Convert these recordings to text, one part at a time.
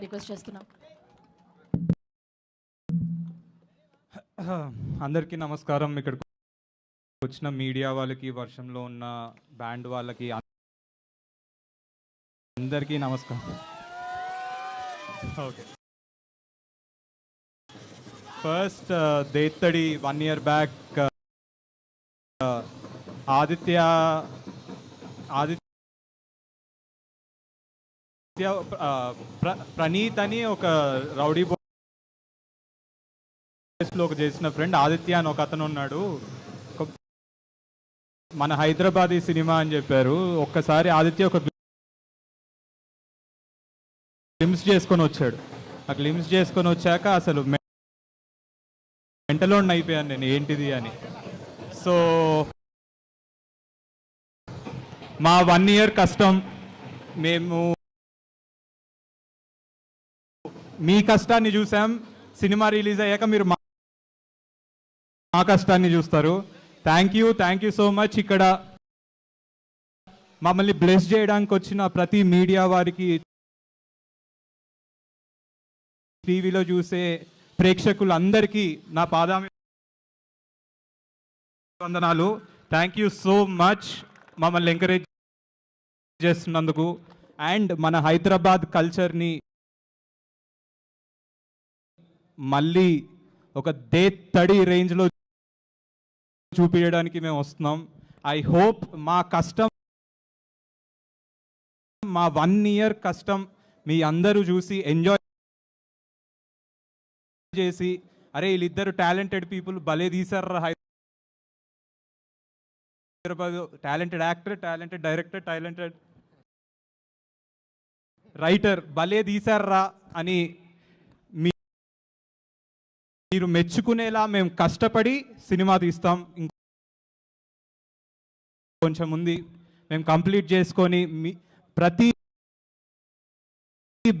Request చేస్తున్నాం. అందరికీ నమస్కారం. ఇక్కడికి వచ్చిన మీడియా వాళ్ళకి, వర్షంలో ఉన్న బ్యాండ్ వాళ్ళకి అందరికీ నమస్కారం. Okay, first Dethadi 1 year back Aditya Praneeth అని ఒక రౌడీ బాయ్స్లో ఒక చేసిన ఫ్రెండ్ ఆదిత్య అని ఒక అతను ఉన్నాడు. మన హైదరాబాదీ సినిమా అని చెప్పారు. ఒక్కసారి ఆదిత్య ఒక గ్లిమ్స్ చేసుకొని వచ్చాడు. ఆ గ్లిమ్స్ చేసుకొని వచ్చాక అసలు మెంటల్ అయిపోయాను నేను, ఏంటిది అని. సో మా 1 year కష్టం, మేము మీ కష్టాన్ని చూసాం. సినిమా రిలీజ్ అయ్యాక మీరు మా కష్టాన్ని చూస్తారు. Thank you so much. ఇక్కడ మమ్మల్ని బ్లెస్ చేయడానికి వచ్చిన ప్రతి మీడియా వారికి, టీవీలో చూసే ప్రేక్షకులందరికీ నా పాదాభివందనాలు. థ్యాంక్ యూ సో మచ్ మమ్మల్ని ఎంకరేజ్ చేస్తున్నందుకు. అండ్ మన హైదరాబాద్ కల్చర్ని మళ్ళీ ఒక దేత్తడి రేంజ్లో చూపించడానికి మేము వస్తున్నాం. ఐ హోప్ మా కష్టం, మా 1 year కష్టం మీ అందరూ చూసి ఎంజాయ్ చేసి, అరే వీళ్ళిద్దరు టాలెంటెడ్ పీపుల్ భలే తీశారు, Hyderabad talented actor, talented director, talented writer భలే తీశారా అని మీరు మెచ్చుకునేలా మేము కష్టపడి సినిమా తీస్తాం. కొంచెం ఉంది, మేము కంప్లీట్ చేసుకొని ప్రతి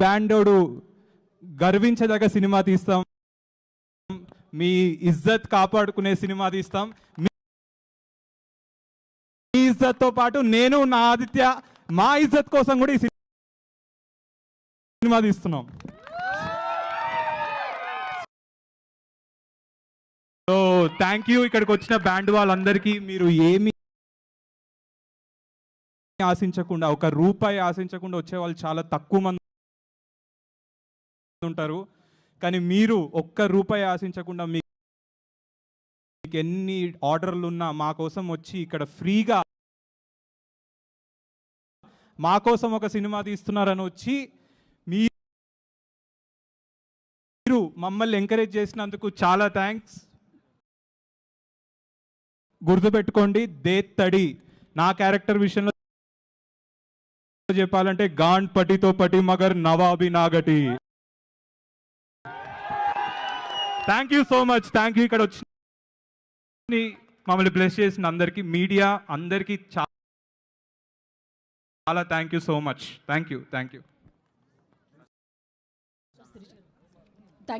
బ్యాండోడు గర్వించదగ్గ సినిమా తీస్తాం. మీ ఇజ్జత్ కాపాడుకునే సినిమా తీస్తాం. మీ ఇజ్జత్తో పాటు నేను, నా ఆదిత్య, మా ఇజ్జత్ కోసం కూడా ఈ సినిమా తీస్తున్నాం. So thank you. ఇక్కడికి వచ్చిన బ్యాండ్ వాళ్ళందరికీ, మీరు ఏమి ఆశించకుండా, ఒక రూపాయి ఆశించకుండా వచ్చే వాళ్ళు చాలా తక్కువ మంది ఉంటారు. కానీ మీరు ఒక్క రూపాయి ఆశించకుండా, మీకు ఎన్ని ఆర్డర్లు ఉన్నా మా కోసం వచ్చి ఇక్కడ ఫ్రీగా మా కోసం ఒక సినిమా తీస్తున్నారని వచ్చి మీరు మమ్మల్ని ఎంకరేజ్ చేసినందుకు చాలా థ్యాంక్స్. గుర్తుపెట్టుకోండి, దేత్తడి నా క్యారెక్టర్ విషయంలో చెప్పాలంటే గాండ్ పటితో పటి మగర్ నవాబి నాగటి. Thank you so much. Thank you. ఇక్కడ వచ్చి మమ్మల్ని బ్లెస్ చేసిన అందరికీ, మీడియా అందరికీ చాలా thank you so much. Thank you. Thank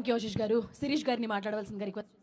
you Ashish గారు. శిరీష్ గారిని మాట్లాడవలసిందిగా రిక్వెస్ట్.